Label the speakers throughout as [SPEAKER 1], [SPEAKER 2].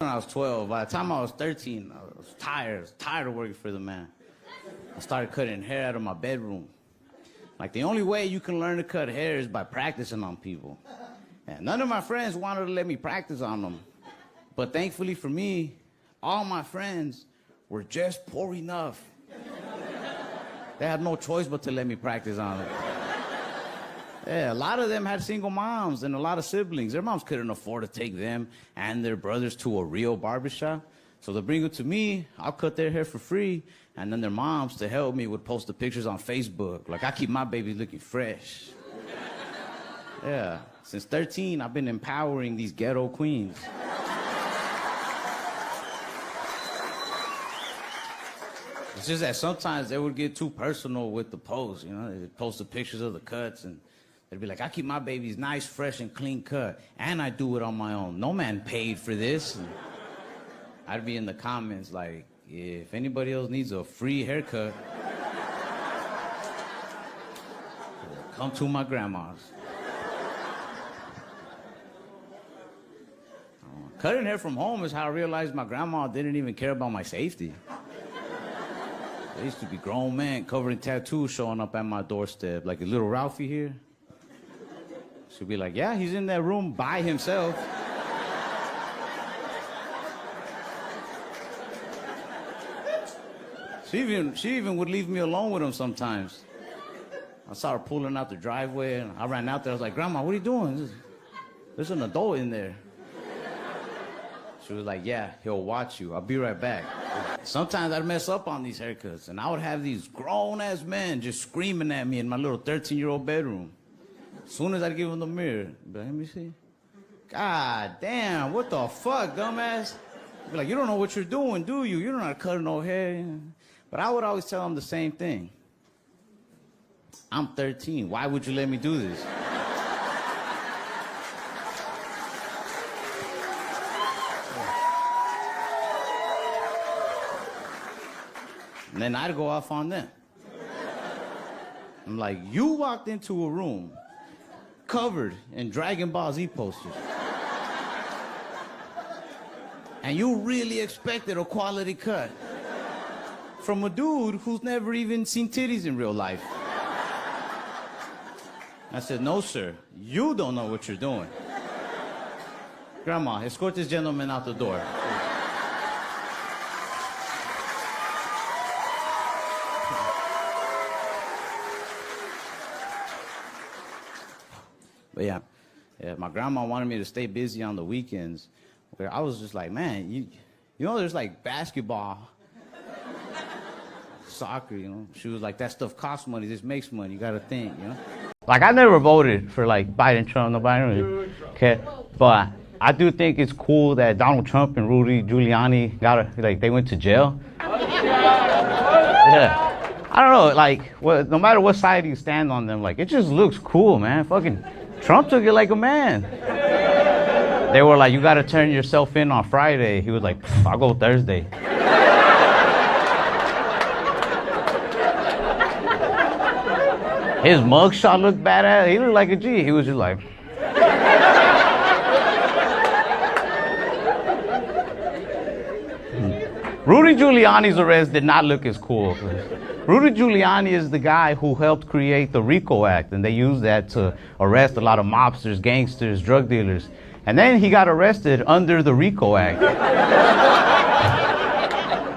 [SPEAKER 1] when I was 12. By the time I was 13, I was tired. I was tired of working for the man. I started cutting hair out of my bedroom. Like, the only way you can learn to cut hair is by practicing on people. And none of my friends wanted to let me practice on them. But thankfully for me, all my friends were just poor enough. They had no choice but to let me practice on them. Yeah, a lot of them had single moms and a lot of siblings. Their moms couldn't afford to take them and their brothers to a real barbershop. So they bring them to me, I'll cut their hair for free, and then their moms, to help me, would post the pictures on Facebook. Like, I keep my babies looking fresh. Yeah, since 13, I've been empowering these ghetto queens. It's just that sometimes they would get too personal with the post, you know? They'd post the pictures of the cuts, and they'd be like, I keep my babies nice, fresh, and clean cut, and I do it on my own. No man paid for this. And I'd be in the comments like, if anybody else needs a free haircut, come to my grandma's. Cutting hair from home is how I realized my grandma didn't even care about my safety. There used to be grown men covered in tattoos showing up at my doorstep, like a little Ralphie here. She'd be like, yeah, he's in that room by himself. She even would leave me alone with him sometimes. I saw her pulling out the driveway, and I ran out there. I was like, Grandma, what are you doing? There's an adult in there. She was like, yeah, he'll watch you. I'll be right back. Sometimes I'd mess up on these haircuts, and I would have these grown-ass men just screaming at me in my little 13-year-old bedroom. As soon as I'd give them the mirror, I'd be like, let me see. God damn, what the fuck, dumbass? I'd be like, you don't know what you're doing, do you? You don't know how to cut no hair. But I would always tell them the same thing. I'm 13. Why would you let me do this? And then I'd go off on them. I'm like, you walked into a room covered in Dragon Ball Z posters. And you really expected a quality cut from a dude who's never even seen titties in real life. I said, no, sir, you don't know what you're doing. Grandma, escort this gentleman out the door. But yeah, my grandma wanted me to stay busy on the weekends. Where I was just like, man, you know, there's like basketball, soccer, you know. She was like, that stuff costs money, this makes money, you gotta think, you know. Like, I never voted for like Biden, Trump, nobody, okay. But I do think it's cool that Donald Trump and Rudy Giuliani they went to jail. Yeah. I don't know, like, well, no matter what side you stand on them, like, it just looks cool, man. Fucking Trump took it like a man. They were like, you gotta turn yourself in on Friday. He was like, I'll go Thursday. His mugshot looked badass. He looked like a G. He was just like. Rudy Giuliani's arrest did not look as cool. Rudy Giuliani is the guy who helped create the RICO Act, and they used that to arrest a lot of mobsters, gangsters, drug dealers. And then he got arrested under the RICO Act.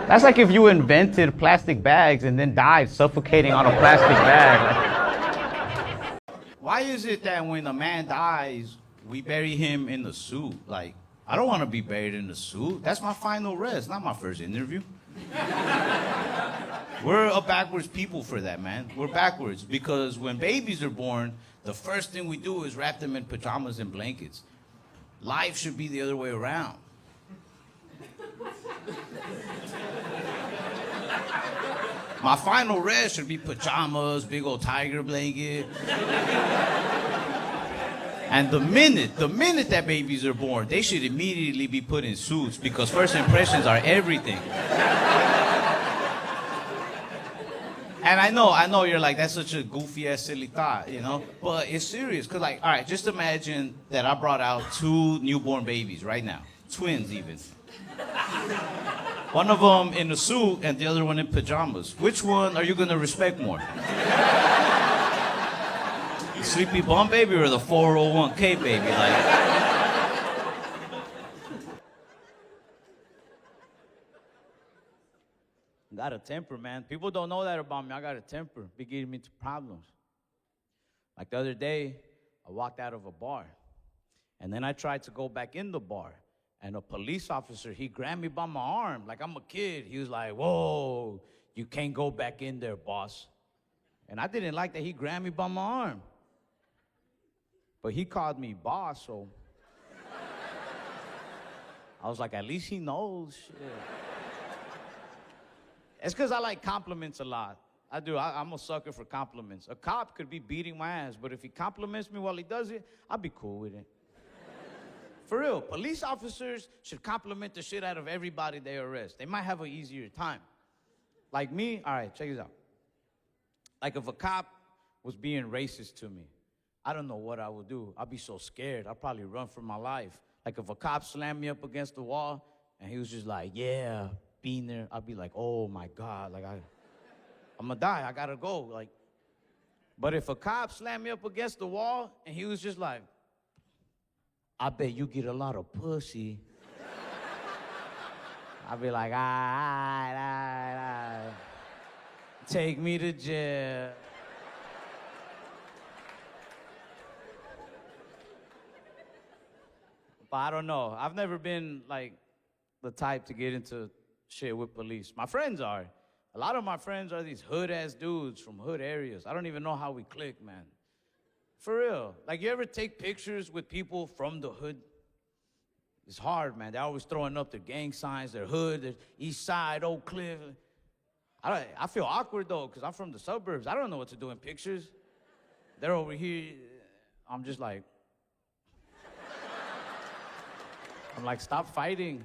[SPEAKER 1] That's like if you invented plastic bags and then died suffocating on a plastic bag. Why is it that when a man dies, we bury him in the suit? Like, I don't want to be buried in the suit. That's my final rest, not my first interview. We're a backwards people for that, man. We're backwards because when babies are born, the first thing we do is wrap them in pajamas and blankets. Life should be the other way around. My final rest should be pajamas, big old tiger blanket. And the minute that babies are born, they should immediately be put in suits because first impressions are everything. And I know you're like, that's such a goofy ass silly thought, you know? But it's serious, cause like, all right, just imagine that I brought out 2 newborn babies right now. Twins even. One of them in a suit and the other one in pajamas. Which one are you gonna respect more? The Sleepy Bum Baby or the 401k baby? Like. Got a temper, man. People don't know that about me. I got a temper. Be getting me into problems. Like the other day, I walked out of a bar. And then I tried to go back in the bar. And a police officer, he grabbed me by my arm like I'm a kid. He was like, whoa, you can't go back in there, boss. And I didn't like that he grabbed me by my arm. But he called me boss, so I was like, at least he knows. Shit. It's because I like compliments a lot. I do. I'm a sucker for compliments. A cop could be beating my ass, but if he compliments me while he does it, I'll be cool with it. For real, police officers should compliment the shit out of everybody they arrest. They might have an easier time. Like me, all right, check this out. Like if a cop was being racist to me, I don't know what I would do. I'd be so scared. I'd probably run for my life. Like if a cop slammed me up against the wall and he was just like, yeah, being there, I'd be like, oh my God, like I'm gonna die, I gotta go. Like, but if a cop slammed me up against the wall and he was just like, I bet you get a lot of pussy, I'd be like, all right, take me to jail. But I don't know, I've never been like the type to get into shit with police. My friends are. A lot of my friends are these hood-ass dudes from hood areas. I don't even know how we click, man. For real. Like, you ever take pictures with people from the hood? It's hard, man. They're always throwing up their gang signs, their hood, their east side, Oak Cliff. I feel awkward, though, because I'm from the suburbs. I don't know what to do in pictures. They're over here. I'm just like... I'm like, stop fighting.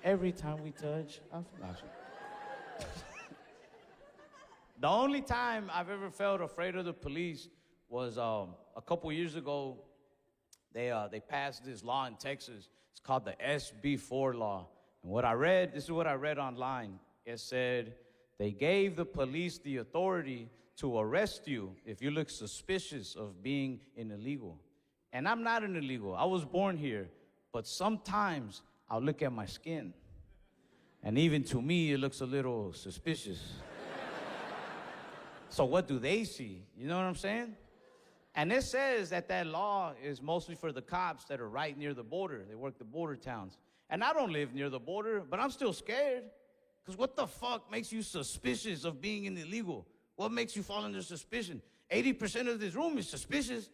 [SPEAKER 1] Every time we touch, I'm The only time I've ever felt afraid of the police was a couple years ago. They passed this law in Texas. It's called the SB4 law. And this is what I read online. It said, they gave the police the authority to arrest you if you look suspicious of being an illegal. And I'm not an illegal. I was born here. But sometimes I'll look at my skin. And even to me, it looks a little suspicious. So what do they see? You know what I'm saying? And it says that law is mostly for the cops that are right near the border. They work the border towns. And I don't live near the border, but I'm still scared. Because what the fuck makes you suspicious of being an illegal? What makes you fall under suspicion? 80% of this room is suspicious.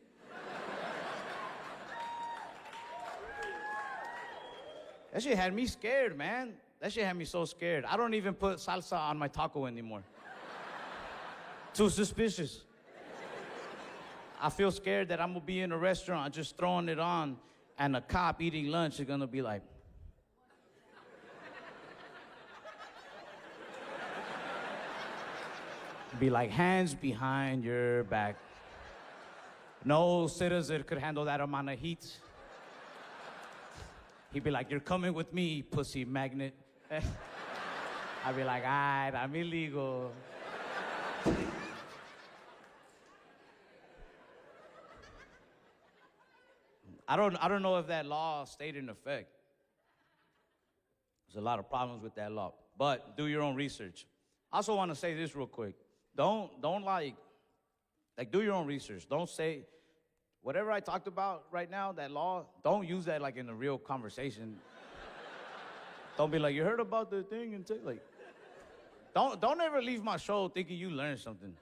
[SPEAKER 1] That shit had me scared, man. That shit had me so scared. I don't even put salsa on my taco anymore. Too suspicious. I feel scared that I'm gonna be in a restaurant just throwing it on and a cop eating lunch is gonna be like, hands behind your back. No citizen could handle that amount of heat. He'd be like, you're coming with me, pussy magnet. I'd be like, all right, I'm illegal. I don't know if that law stayed in effect. There's a lot of problems with that law. But do your own research. I also want to say this real quick. Don't do your own research. Don't say, whatever I talked about right now, that law, don't use that like in a real conversation. Don't be like, you heard about the thing? And like, don't ever leave my show thinking you learned something.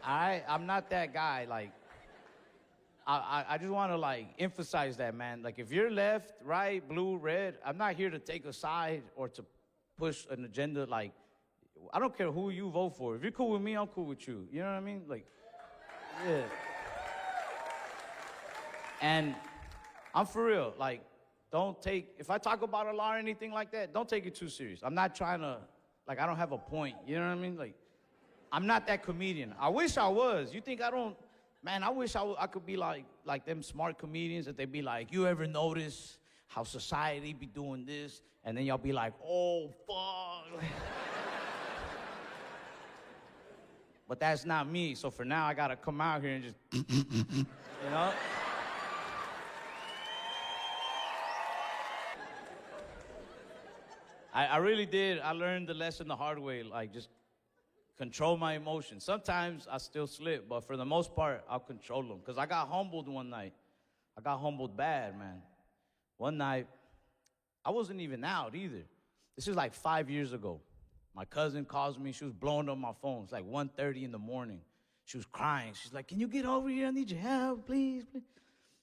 [SPEAKER 1] I'm not that guy. Like, I just want to like emphasize that, man. Like, if you're left, right, blue, red, I'm not here to take a side or to push an agenda. Like, I don't care who you vote for. If you're cool with me, I'm cool with you. You know what I mean? Like, yeah. And I'm for real. Like, if I talk about a law or anything like that, don't take it too serious. I'm not trying to, like, I don't have a point. You know what I mean? Like, I'm not that comedian. I wish I was. You think I don't Man, I wish I could be like them smart comedians that they be like, you ever notice how society be doing this? And then y'all be like, oh, fuck. But that's not me. So for now, I gotta come out here and just, you know? I really did. I learned the lesson the hard way, like just control my emotions. Sometimes I still slip, but for the most part, I'll control them. Because I got humbled one night. I got humbled bad, man. One night, I wasn't even out either. This is like 5 years ago. My cousin calls me. She was blowing up my phone. It's like 1:30 in the morning. She was crying. She's like, can you get over here? I need your help, please, please.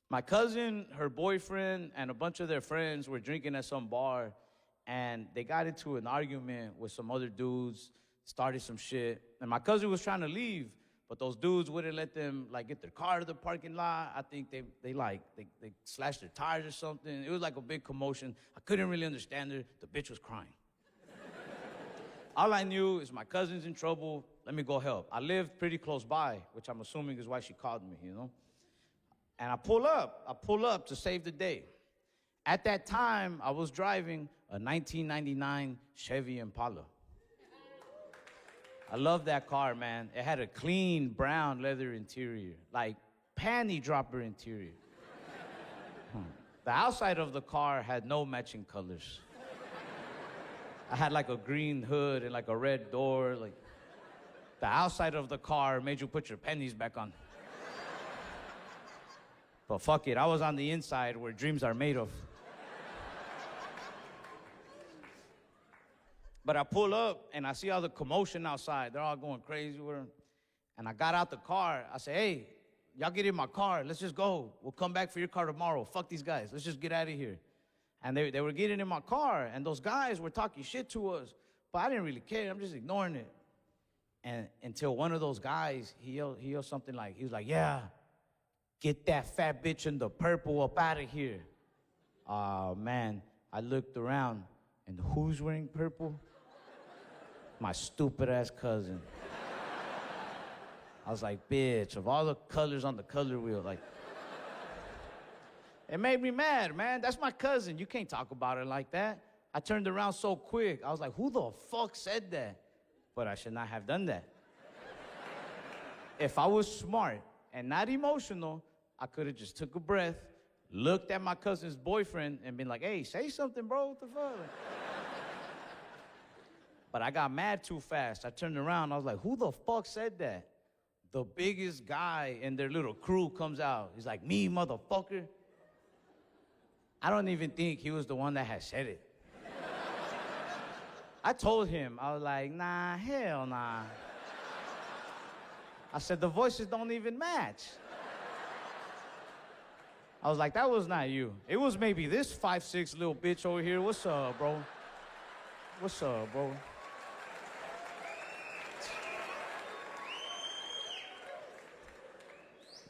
[SPEAKER 1] My cousin, her boyfriend, and a bunch of their friends were drinking at some bar, and they got into an argument with some other dudes, started some shit, and my cousin was trying to leave, but those dudes wouldn't let them like get their car to the parking lot. I think they slashed their tires or something. It was like a big commotion. I couldn't really understand her. The bitch was crying. All I knew is my cousin's in trouble. Let me go help. I lived pretty close by, which I'm assuming is why she called me, you know? And I pull up to save the day. At that time, I was driving a 1999 Chevy Impala. I love that car, man. It had a clean brown leather interior, like panty dropper interior. The outside of the car had no matching colors. I had like a green hood and like a red door. Like the outside of the car made you put your pennies back on. But fuck it, I was on the inside where dreams are made of. But I pull up and I see all the commotion outside. They're all going crazy with her. And I got out the car. I said, hey, y'all get in my car. Let's just go. We'll come back for your car tomorrow. Fuck these guys. Let's just get out of here. And they were getting in my car, and those guys were talking shit to us. But I didn't really care. I'm just ignoring it. And until one of those guys, he yelled something like, he was like, yeah, get that fat bitch in the purple up out of here. Oh, man. I looked around, and who's wearing purple? My stupid-ass cousin. I was like, bitch, of all the colors on the color wheel, like... It made me mad, man. That's my cousin. You can't talk about her like that. I turned around so quick. I was like, who the fuck said that? But I should not have done that. If I was smart and not emotional, I could have just took a breath, looked at my cousin's boyfriend, and been like, hey, say something, bro. What the fuck? But I got mad too fast. I turned around. I was like, who the fuck said that? The biggest guy in their little crew comes out. He's like, me, motherfucker. I don't even think he was the one that had said it. I told him, I was like, nah, hell nah. I said, the voices don't even match. I was like, that was not you. It was maybe this 5'6" little bitch over here. What's up, bro? What's up, bro?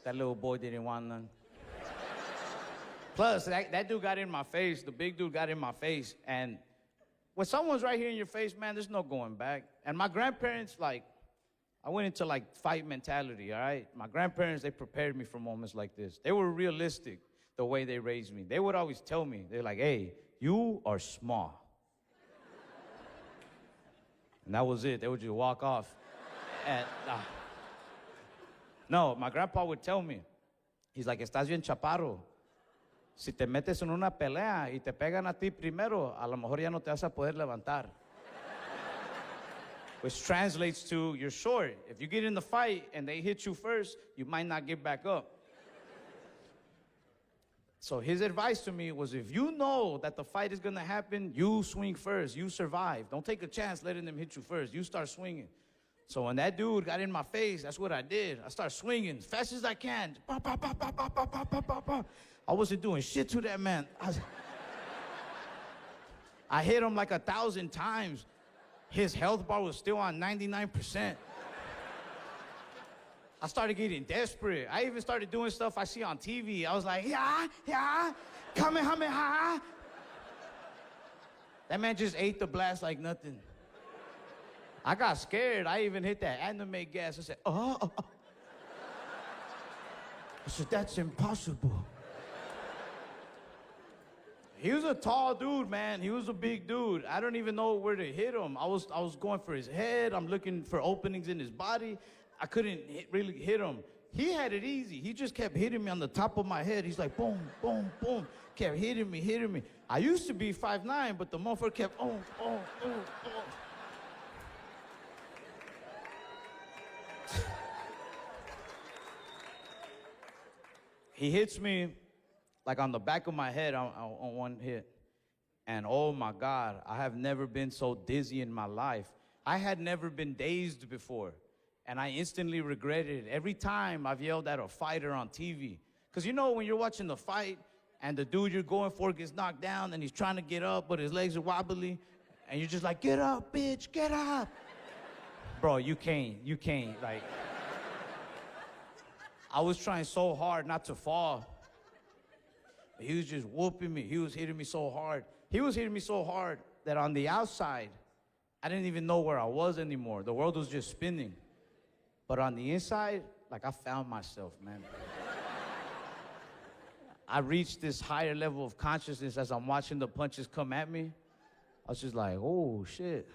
[SPEAKER 1] That little boy didn't want none. Plus, that dude got in my face. The big dude got in my face. And when someone's right here in your face, man, there's no going back. And my grandparents, like, I went into, like, fight mentality, all right? My grandparents, they prepared me for moments like this. They were realistic the way they raised me. They would always tell me, they're like, hey, you are small. And that was it. They would just walk off. And, no, my grandpa would tell me, he's like, estás bien chaparro. Si te metes en una pelea y te pegan a ti primero, a lo mejor ya no te vas a poder levantar. Which translates to, you're short. If you get in the fight and they hit you first, you might not get back up. So his advice to me was, if you know that the fight is going to happen, you swing first. You survive. Don't take a chance letting them hit you first. You start swinging. So when that dude got in my face, that's what I did. I started swinging as fast as I can. Bah, bah, bah, bah, bah, bah, bah, bah, bah, bah. I wasn't doing shit to that man. I hit him like 1,000 times. His health bar was still on 99%. I started getting desperate. I even started doing stuff I see on TV. I was like, yeah, kamehameha. That man just ate the blast like nothing. I got scared. I even hit that anime gas. I said, oh. I said, that's impossible. He was a tall dude, man. He was a big dude. I don't even know where to hit him. I was going for his head. I'm looking for openings in his body. I couldn't really hit him. He had it easy. He just kept hitting me on the top of my head. He's like, boom, boom, boom. Kept hitting me. I used to be 5'9", but the motherfucker kept, oh. He hits me like on the back of my head on one hit. And oh my God, I have never been so dizzy in my life. I had never been dazed before. And I instantly regretted it. Every time I've yelled at a fighter on TV. Because you know when you're watching the fight and the dude you're going for gets knocked down and he's trying to get up but his legs are wobbly and you're just like, get up, bitch, get up. Bro, you can't, like. I was trying so hard not to fall. He was just whooping me. He was hitting me so hard. He was hitting me so hard that on the outside, I didn't even know where I was anymore. The world was just spinning. But on the inside, like I found myself, man. I reached this higher level of consciousness as I'm watching the punches come at me. I was just like, oh, shit.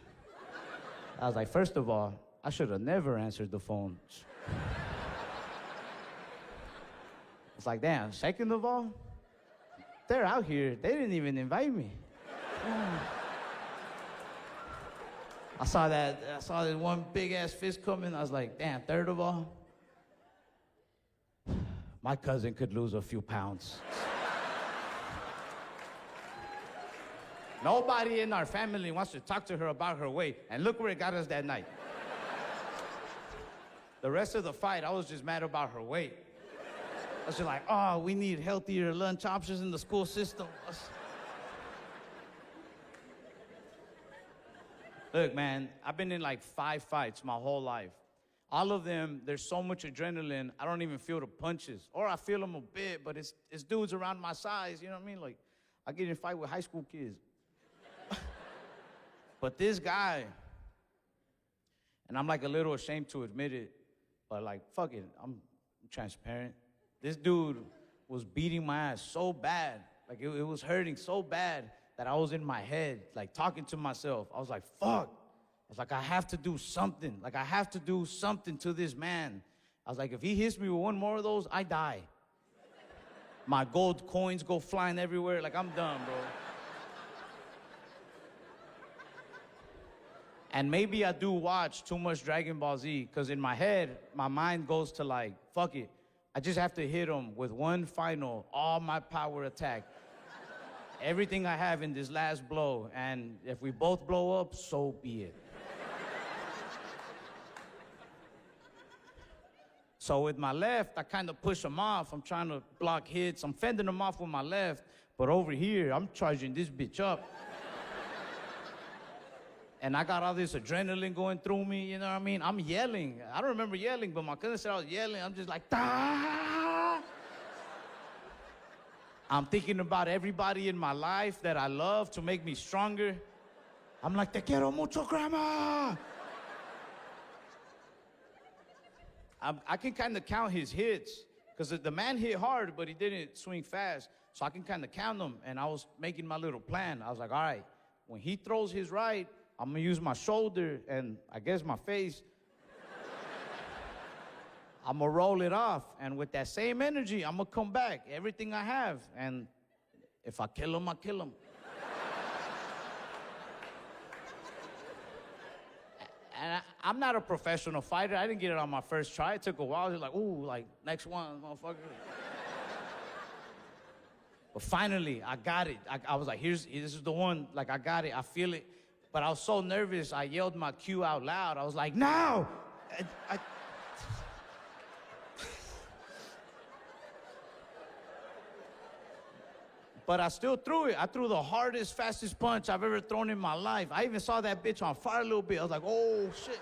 [SPEAKER 1] I was like, first of all, I should have never answered the phone. It's like, damn, second of all, they're out here. They didn't even invite me. I saw that one big ass fist coming. I was like, damn, third of all, my cousin could lose a few pounds. Nobody in our family wants to talk to her about her weight. And look where it got us that night. The rest of the fight, I was just mad about her weight. I was just like, oh, we need healthier lunch options in the school system. Look, man, I've been in like 5 fights my whole life. All of them, there's so much adrenaline, I don't even feel the punches. Or I feel them a bit, but it's dudes around my size, you know what I mean? Like, I get in a fight with high school kids. But this guy, and I'm like a little ashamed to admit it, but like, fuck it, I'm transparent. This dude was beating my ass so bad, like it was hurting so bad that I was in my head, like talking to myself. I was like, fuck. I was like, I have to do something. Like, I have to do something to this man. I was like, if he hits me with one more of those, I die. My gold coins go flying everywhere. Like, I'm done, bro. And maybe I do watch too much Dragon Ball Z, because in my head, my mind goes to like, fuck it. I just have to hit him with one final, all my power attack. Everything I have in this last blow, and if we both blow up, so be it. So with my left, I kind of push him off. I'm trying to block hits. I'm fending him off with my left, but over here, I'm charging this bitch up. And I got all this adrenaline going through me, you know what I mean? I'm yelling. I don't remember yelling, but my cousin said I was yelling. I'm just like, ah! I'm thinking about everybody in my life that I love to make me stronger. I'm like, te quiero mucho, grandma! I can kind of count his hits, because the man hit hard, but he didn't swing fast. So I can kind of count them, and I was making my little plan. I was like, all right, when he throws his right, I'm gonna use my shoulder and I guess my face. I'm gonna roll it off, and with that same energy, I'm gonna come back, everything I have, and if I kill him, I kill him. And I'm not a professional fighter. I didn't get it on my first try. It took a while. I was like, ooh, like, next one, motherfucker. But finally, I got it. I was like, this is the one. Like, I got it. I feel it. But I was so nervous, I yelled my cue out loud. I was like, now! But I still threw it. I threw the hardest, fastest punch I've ever thrown in my life. I even saw that bitch on fire a little bit. I was like, oh, shit.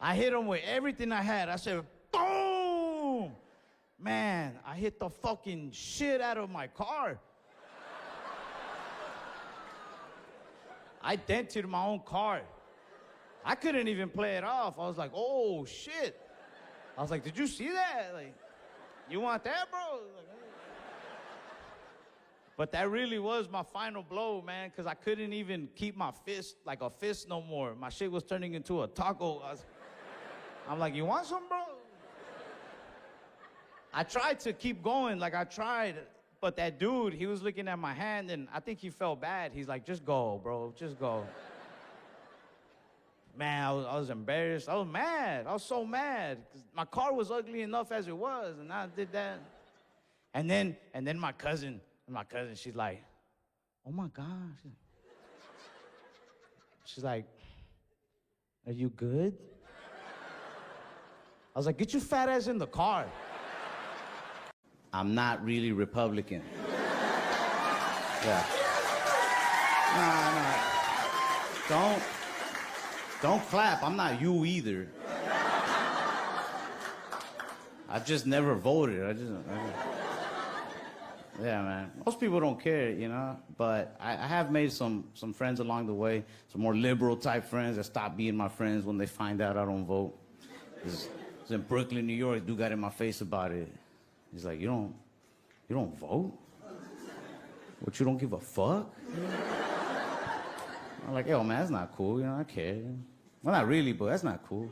[SPEAKER 1] I hit him with everything I had. I said, boom! Man, I hit the fucking shit out of my car. I dented my own car. I couldn't even play it off. I was like, oh, shit. I was like, did you see that? Like, You want that, bro? But that really was my final blow, man, because I couldn't even keep my fist like a fist no more. My shit was turning into a taco. I'm like, you want some, bro? I tried to keep going, like I tried, but that dude, he was looking at my hand, and I think he felt bad. He's like, just go, bro, just go. Man, I was embarrassed. I was mad. I was so mad, because my car was ugly enough as it was, and I did that. And then my cousin, she's like, oh my gosh. She's like, are you good? I was like, get your fat ass in the car. I'm not really Republican. Yeah. Nah. Don't clap. I'm not you either. I just never voted. Yeah, man. Most people don't care, you know? But I have made some friends along the way, some more liberal type friends that stop being my friends when they find out I don't vote. It's in Brooklyn, New York, dude got in my face about it. He's like, you don't vote? What, you don't give a fuck? I'm like, yo, man, that's not cool, you know, I care. Well, not really, but that's not cool.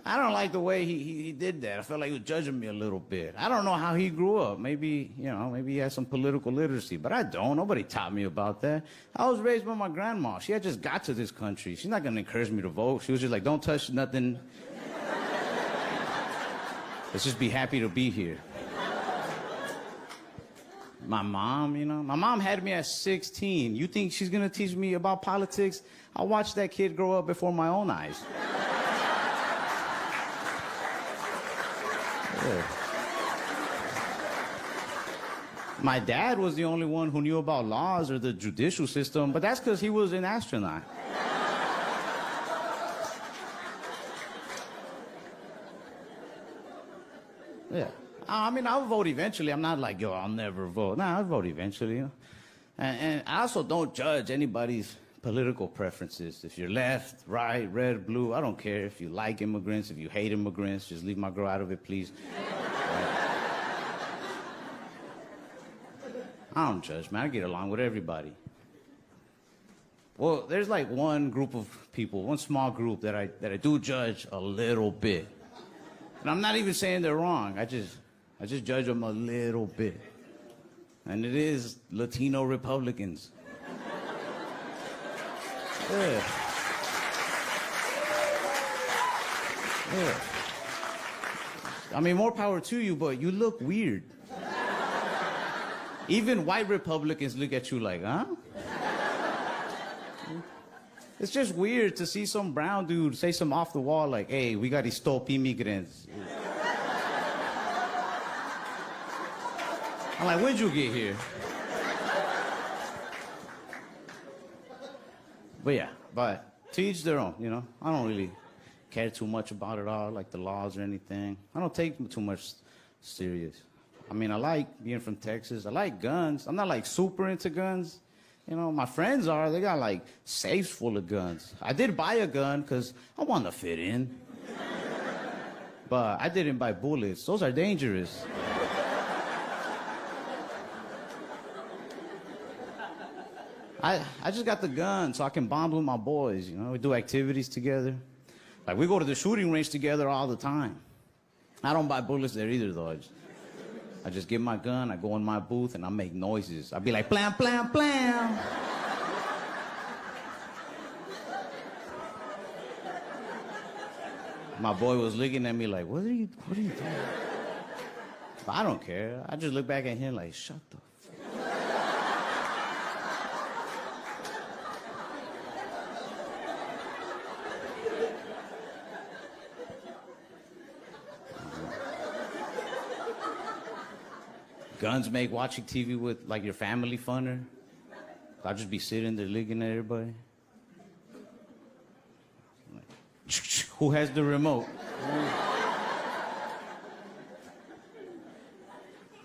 [SPEAKER 1] I don't like the way he did that. I felt like he was judging me a little bit. I don't know how he grew up. Maybe, you know, maybe he has some political literacy, but I don't. Nobody taught me about that. I was raised by my grandma. She had just got to this country. She's not gonna encourage me to vote. She was just like, don't touch nothing. Let's just be happy to be here. My mom, you know, my mom had me at 16. You think she's gonna teach me about politics? I watched that kid grow up before my own eyes. Yeah. My dad was the only one who knew about laws or the judicial system, but that's because he was an astronaut. Yeah. I mean, I'll vote eventually. I'm not like, yo, I'll never vote. Nah, I'll vote eventually, you know? And I also don't judge anybody's political preferences. If you're left, right, red, blue, I don't care. If you like immigrants, if you hate immigrants, just leave my girl out of it, please. I don't judge, man. I get along with everybody. Well, there's like one group of people, one small group that I do judge a little bit. And I'm not even saying they're wrong. I just judge them a little bit. And it is Latino Republicans. Yeah. Yeah. I mean, more power to you, but you look weird. Even white Republicans look at you like, huh? It's just weird to see some brown dude say some off the wall like, hey, we gotta stop immigrants. I'm like, when'd you get here? But yeah, but to each their own, you know? I don't really care too much about it all, like the laws or anything. I don't take them too much serious. I mean, I like being from Texas. I like guns. I'm not like super into guns. You know, my friends are. They got like safes full of guns. I did buy a gun because I want to fit in. But I didn't buy bullets. Those are dangerous. I just got the gun so I can bond with my boys, you know? We do activities together. Like, we go to the shooting range together all the time. I don't buy bullets there either, though. I just get my gun, I go in my booth, and I make noises. I be like, blam, blam, blam. My boy was looking at me like, what are you doing? But I don't care. I just look back at him like, shut the fuck. Guns make watching TV with, like, your family funner. I'll just be sitting there looking at everybody. Like, who has the remote?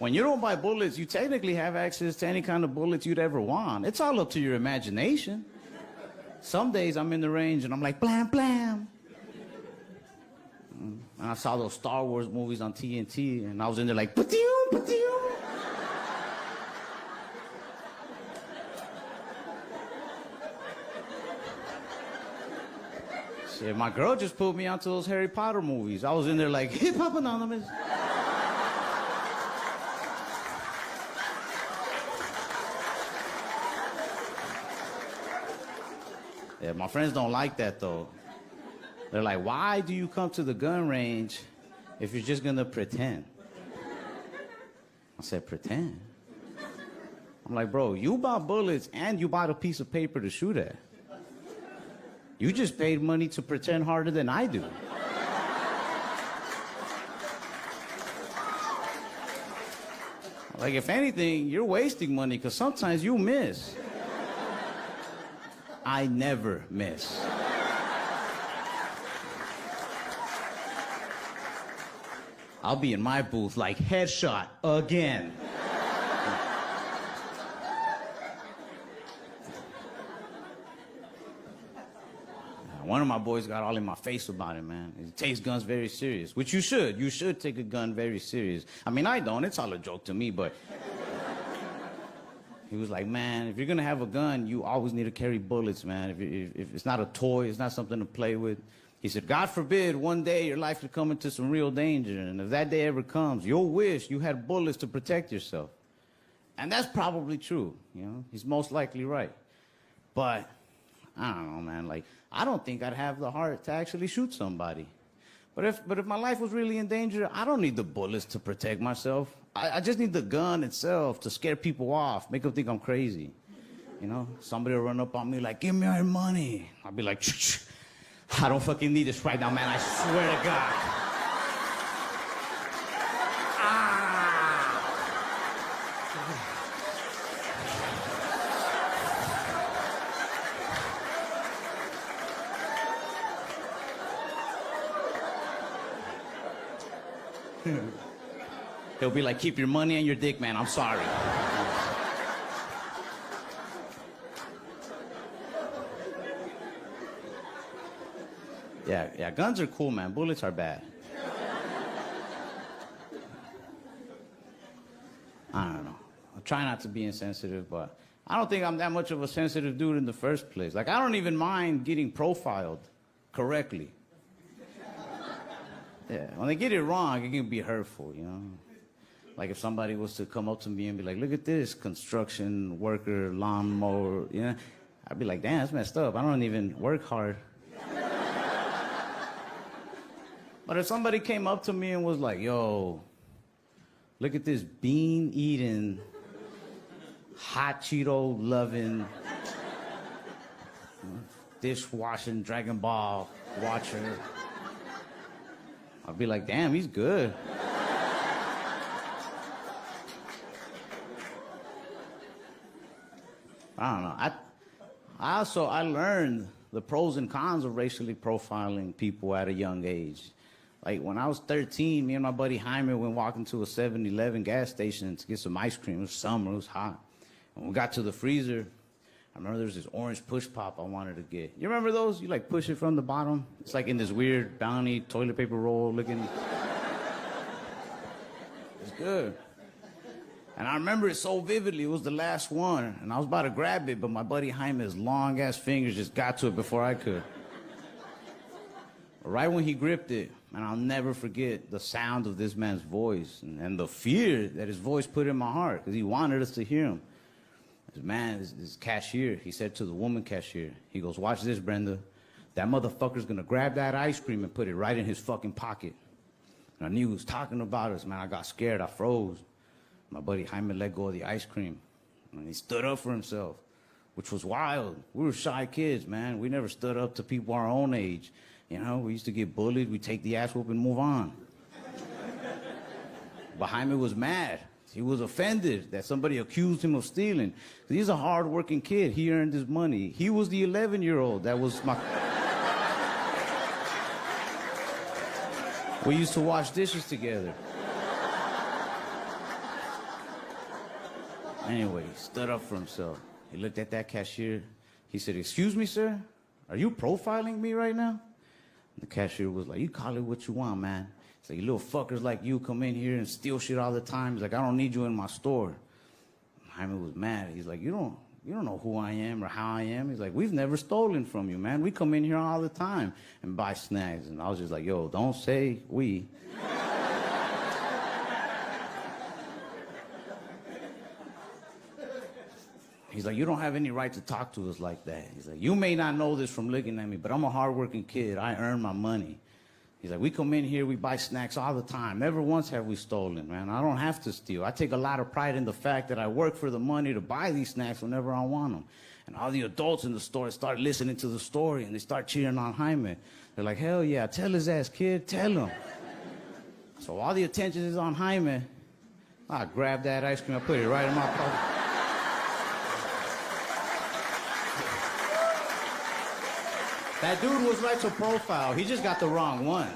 [SPEAKER 1] When you don't buy bullets, you technically have access to any kind of bullets you'd ever want. It's all up to your imagination. Some days I'm in the range and I'm like, blam, blam. And I saw those Star Wars movies on TNT, and I was in there like, pa-tew, pa-tew. Shit, my girl just put me onto those Harry Potter movies. I was in there like, Hip Hop Anonymous. Yeah, my friends don't like that, though. They're like, why do you come to the gun range if you're just gonna pretend? I said, pretend? I'm like, bro, you bought bullets and you bought a piece of paper to shoot at. You just paid money to pretend harder than I do. Like, if anything, you're wasting money because sometimes you miss. I never miss. I'll be in my booth like, headshot again. One of my boys got all in my face about it, man. He takes guns very serious, which you should. You should take a gun very serious. I mean, I don't. It's all a joke to me, but... He was like, man, if you're gonna have a gun, you always need to carry bullets, man. If it's not a toy, it's not something to play with. He said, God forbid, one day your life could come into some real danger, and if that day ever comes, you'll wish you had bullets to protect yourself. And that's probably true, you know? He's most likely right. But, I don't know, man, like, I don't think I'd have the heart to actually shoot somebody. But if my life was really in danger, I don't need the bullets to protect myself. I just need the gun itself to scare people off, make them think I'm crazy. You know, somebody will run up on me like, give me your money. I'll be like, shh, I don't fucking need this right now, man, I swear to God. He'll be like, keep your money and your dick, man, I'm sorry. Yeah, guns are cool, man. Bullets are bad. I don't know. I try not to be insensitive, but I don't think I'm that much of a sensitive dude in the first place. Like, I don't even mind getting profiled correctly. Yeah, when they get it wrong, it can be hurtful, you know? Like if somebody was to come up to me and be like, look at this construction worker, lawnmower, you know? I'd be like, damn, that's messed up. I don't even work hard. But if somebody came up to me and was like, yo, look at this bean-eating, hot Cheeto-loving, dishwashing Dragon Ball watcher, I'd be like, damn, he's good. I don't know. I learned the pros and cons of racially profiling people at a young age. Like when I was 13, me and my buddy Jaime went walking to a 7-Eleven gas station to get some ice cream. It was summer, it was hot. When we got to the freezer, I remember there was this orange push pop I wanted to get. You remember those? You like push it from the bottom? It's like in this weird Bounty toilet paper roll looking. It's good. And I remember it so vividly. It was the last one. And I was about to grab it, but my buddy Jaime's long-ass fingers just got to it before I could. Right when he gripped it, and I'll never forget the sound of this man's voice and the fear that his voice put in my heart because he wanted us to hear him. This cashier, he said to the woman cashier, he goes, watch this, Brenda. That motherfucker's gonna grab that ice cream and put it right in his fucking pocket. And I knew he was talking about us, man. I got scared, I froze. My buddy Jaime let go of the ice cream. And he stood up for himself, which was wild. We were shy kids, man. We never stood up to people our own age. You know, we used to get bullied, we'd take the ass whoop and move on. But Jaime was mad. He was offended that somebody accused him of stealing. He's a hard-working kid. He earned his money. He was the 11-year-old that was my... We used to wash dishes together. Anyway, he stood up for himself. He looked at that cashier. He said, excuse me, sir? Are you profiling me right now? The cashier was like, you call it what you want, man. He's like, you little fuckers like you come in here and steal shit all the time. He's like, I don't need you in my store. Jaime was mad. He's like, you don't know who I am or how I am. He's like, we've never stolen from you, man. We come in here all the time and buy snacks. And I was just like, yo, don't say we. He's like, you don't have any right to talk to us like that. He's like, you may not know this from looking at me, but I'm a hardworking kid. I earn my money. He's like, we come in here, we buy snacks all the time. Never once have we stolen, man. I don't have to steal. I take a lot of pride in the fact that I work for the money to buy these snacks whenever I want them. And all the adults in the store start listening to the story, and they start cheering on Jaime. They're like, hell yeah, tell his ass, kid, tell him. So all the attention is on Jaime. I grab that ice cream, I put it right in my pocket. That dude was right to profile. He just got the wrong one.